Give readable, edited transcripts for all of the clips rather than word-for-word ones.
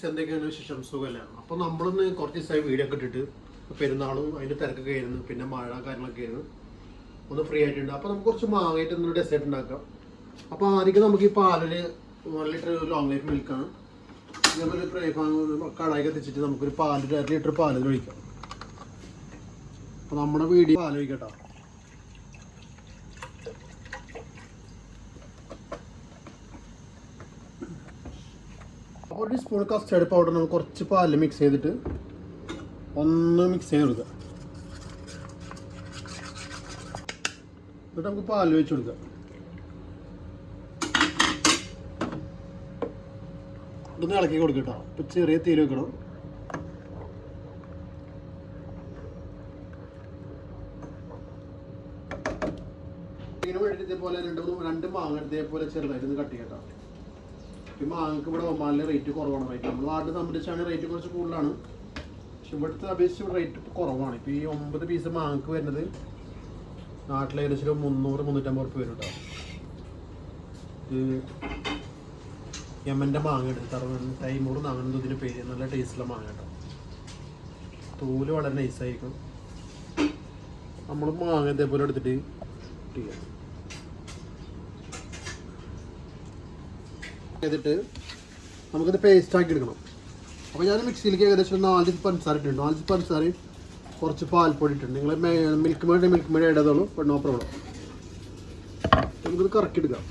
എന്തൊക്കെയാണ് വിശേഷം സുഖമല്ല. അപ്പോൾ നമ്മളൊന്ന് കുറച്ച് ദിവസമായി വീഡിയോ ഒക്കെ ഇട്ടിട്ട് പെരുന്നാളും അതിൻ്റെ തിരക്കൊക്കെ ആയിരുന്നു, പിന്നെ മഴ കാര്യങ്ങളൊക്കെ ആയിരുന്നു, ഒന്ന് ഫ്രീ ആയിട്ടുണ്ട്. അപ്പോൾ നമുക്ക് കുറച്ച് മാങ്ങായിട്ട് ഒന്ന് ഡെസേർട്ട് ഉണ്ടാക്കാം. അപ്പോൾ ആദ്യം നമുക്ക് ഈ പാലിൽ 1 ലിറ്റർ ലോങ് ലൈഫ് മിൽക്കാണ്. ഇതേപോലെ ഫ്രൈ പാൻ കടായി കത്തിച്ചിട്ട് നമുക്കൊരു പാല് 1 ലിറ്റർ പാലിൽ ഒഴിക്കാം. അപ്പോൾ നമ്മുടെ വീഡിയോ പാൽ ഒഴിക്കട്ടോ. ഒരു സ്പൂൺ കസ്റ്റേർഡ് പൗഡർ നമുക്ക് കുറച്ച് പാലിൽ മിക്സ് ചെയ്തിട്ട് ഒന്ന് മിക്സ് ചെയ്ത് കൊടുക്കുക. എന്നിട്ട് നമുക്ക് പാൽ ഒഴിച്ച് കൊടുക്കാം. ഇതൊന്ന് ഇളക്കി കൊടുക്കട്ടോ. ഇപ്പം ചെറിയ തീര് വെക്കണം. ഇതിന് വേണ്ടിയിട്ട് ഇതേപോലെ രണ്ട് മാങ്ങ ഇതേപോലെ ചെറുതായിട്ടൊന്ന് കട്ട് ചെയ്യട്ടോ. ഈ മാങ്ങക്ക് ഇവിടെ ഒമാനിലെ റേറ്റ് കുറവാണ്. റേറ്റ് നമ്മൾ നാട്ടിൽ സംബന്ധിച്ചാണ് റേറ്റ് കുറച്ച് കൂടുതലാണ്, പക്ഷെ ഇവിടുത്തെ അപേക്ഷിച്ച് റേറ്റ് കുറവാണ്. ഇപ്പോൾ ഈ 9 പീസ് മാങ്ങക്ക് വരുന്നത് നാട്ടിൽ ഏകദേശം 300-350 റുപ്യ വരും കേട്ടോ. ഇത് യമൻ്റെ മാങ്ങ എടുത്ത് തൈമൂർ അങ്ങനെ ഇതിൻ്റെ പേര്. നല്ല ടേസ്റ്റുള്ള മാങ്ങ കേട്ടോ. തോല് വളരെ നൈസായിരിക്കും. നമ്മൾ മാങ്ങ ഇതേപോലെ എടുത്തിട്ട് ചെയ്യാം. ചെയ്തിട്ട് നമുക്കിത് പേസ്റ്റ് ആക്കി എടുക്കണം. അപ്പോൾ ഞാൻ മിക്സിയിലേക്ക് ഏകദേശം 4 പഞ്ചസാര ഇട്ടിട്ടുണ്ട്. 4 പഞ്ചസാരയും കുറച്ച് പാൽപ്പൊടി ഇട്ടിട്ടുണ്ട്. നിങ്ങൾ മിൽക്ക് മേഡ് ആഡ് ചെയ്തോളൂ, നോ പ്രോബ്ലം. നമുക്കിത് കറക്കി എടുക്കാം.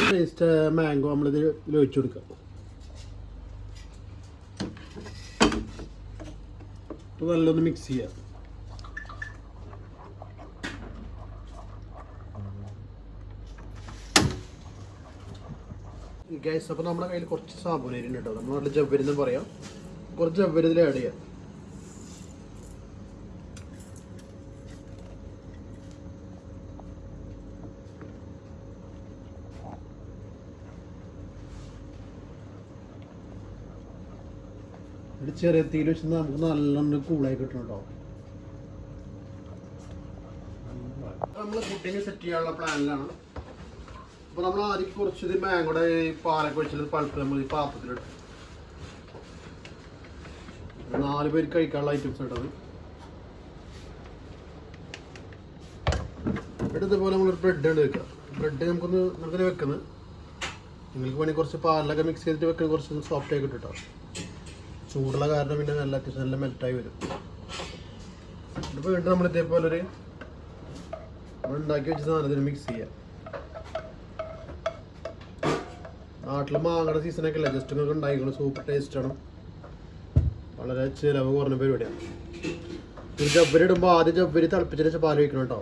പേസ്റ്റ് മാംഗോ നമ്മളിത് ഒഴിച്ചു കൊടുക്കാം. നല്ലൊന്ന് മിക്സ് ചെയ്യാം. ഗ്യാസ് അപ്പോൾ നമ്മുടെ കയ്യിൽ കുറച്ച് സാബുനരി ഉണ്ട് കേട്ടോ. നമ്മൾ നല്ല ജവ്വരിന്ന് പറയാം. കുറച്ച് ജവ്വരി ഇതിൽ ആഡ് ചെയ്യാം. ചെറിയ തീയിൽ വെച്ച് നമുക്ക് നല്ലോണം കൂളായി കിട്ടണം കേട്ടോ. നമ്മൾ പുഡിങ് സെറ്റ് ചെയ്യാനുള്ള പ്ലാനിലാണ്. അപ്പോൾ നമ്മൾ ആദ്യം കുറച്ചത് മാങ്ങോടെ പാലൊക്കെ വെച്ചിട്ട് പൾപ്പ് നമ്മൾ ഈ പാത്രത്തിലിട്ട് 4 പേർക്ക് കഴിക്കാനുള്ള ഐറ്റംസ് ഇട്ടത്. ഇതുപോലെ നമ്മളൊരു ബ്രെഡ് ഉണ്ട് വെക്കുക. ബ്രെഡ് നമുക്കിത് വെക്കുന്നത് നിങ്ങൾക്ക് വേണമെങ്കിൽ കുറച്ച് പാലിലൊക്കെ മിക്സ് ചെയ്തിട്ട് വെക്കുന്നത് കുറച്ച് സോഫ്റ്റ് ആയി കിട്ടും കേട്ടോ. ചൂടുള്ള കാരണം പിന്നെ അത്യാവശ്യം നല്ല മെൽറ്റായി വരും. ഇപ്പോൾ വീണ്ടും നമ്മൾ ഇതേപോലെ നമ്മൾ ഉണ്ടാക്കി വെച്ച സാധനത്തിന് മിക്സ് ചെയ്യാം. നാട്ടിൽ മാങ്ങയുടെ സീസണൊക്കെ അല്ലേ, ജസ്റ്റ് നിങ്ങൾക്ക് ഉണ്ടാക്കിക്കണം. സൂപ്പർ ടേസ്റ്റാണ്, വളരെ ചിലവ് കുറഞ്ഞ പരിപാടിയാണ്. ഒരു ജബ്ബരി ഇടുമ്പോൾ ആദ്യം ജബ്ബരി തിളപ്പിച്ചിട്ട് പാൽ വയ്ക്കണം കേട്ടോ.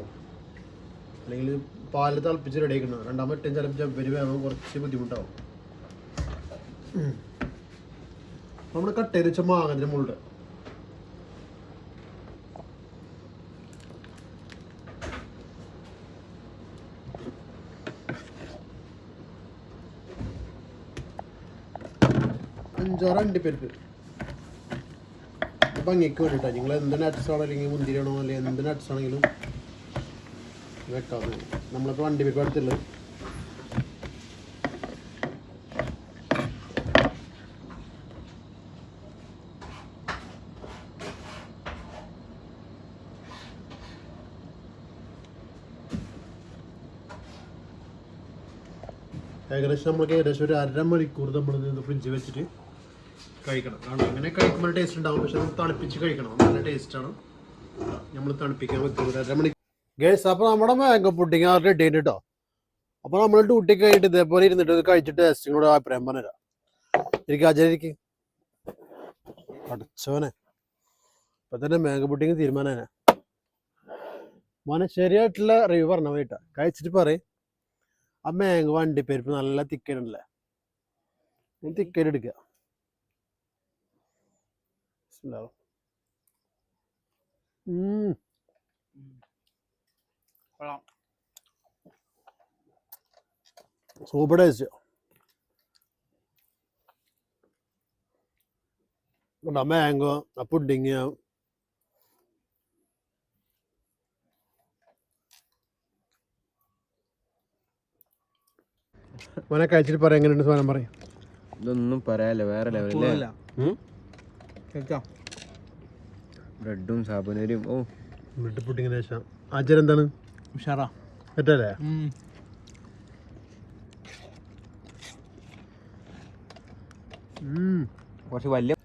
അല്ലെങ്കിൽ പാല് തിളപ്പിച്ച് റെഡി ആക്കണം. രണ്ടാമത്തെ ചിലപ്പോൾ ജബ്ബരി വേണം, കുറച്ച് ബുദ്ധിമുട്ടാവും. നമ്മൾ കട്ട് ചെയ്ത് വെച്ച മാങ്ങ മുള്ളുണ്ട്. അഞ്ചാറ് അണ്ടിപ്പരിപ്പ് ഭംഗിക്ക് വേണ്ടിയിട്ടാ. നിങ്ങൾ എന്ത് നട്ട്സാണോ അല്ലെങ്കിൽ മുന്തിരിയാണോ അല്ലെങ്കിൽ എന്ത് നട്ട്സ് ആണെങ്കിലും വെക്കാവുന്നത്. നമ്മളിപ്പോൾ അണ്ടിപ്പരിപ്പ് എടുത്തുള്ളത്. നമുക്ക് ഏകദേശം ഒരു 1/2 മണിക്കൂർ നമ്മളിത് ഫ്രിഡ്ജ് വെച്ചിട്ട് കഴിക്കണം. കാരണം അങ്ങനെ കഴിക്കുമ്പോൾ ടേസ്റ്റ് ഉണ്ടാവും, പക്ഷെ നമ്മൾ തണുപ്പിച്ച് കഴിക്കണം. നല്ല ടേസ്റ്റാണ്. നമ്മൾ തണുപ്പിക്കാൻ വെക്കുന്നത് 1/2 മണിക്കൂർ. ഗേസ് അപ്പോൾ നമ്മുടെ മാംഗോ പുഡിങ് റെഡി ആയിട്ട് കേട്ടോ. അപ്പോൾ നമ്മൾ ഡ്യൂട്ടി കഴിഞ്ഞിട്ട് ഇതേപോലെ ഇരുന്നിട്ട് കഴിച്ചിട്ട് ടേസ്റ്റിനോട് അഭിപ്രായം പറഞ്ഞുതരാം. എനിക്ക് അജയക്ക് അടച്ചോനെ ഇപ്പം തന്നെ മാംഗോ പുഡിങ് തീരുമാനമാണ്. മോനെ ശരിയായിട്ടുള്ള റിവ്യൂ പറഞ്ഞ വേട്ടാ. കഴിച്ചിട്ട് പറയും ആ മാംഗോ അണ്ടിപ്പരിപ്പ് നല്ല തിക്കനല്ലേ, തിക്കൻ എടുക്കുക. Super taste. മാംഗോ ആ പുഡിങ് മോനെ കഴിച്ചിട്ട് പറയാം എങ്ങനെയുണ്ട് സാധനം പറയും. ഇതൊന്നും പറയാല്ല, വേറെ ലെവലല്ലേ. ബ്രെഡും സാബുനരിയും. ഓ ബ്രെഡ് പുഡിങ്ങിന് ശേഷം ആചാരം എന്താണ് ഉഷാറാ പറ്റല്ലേ? കുറച്ച് വലിയ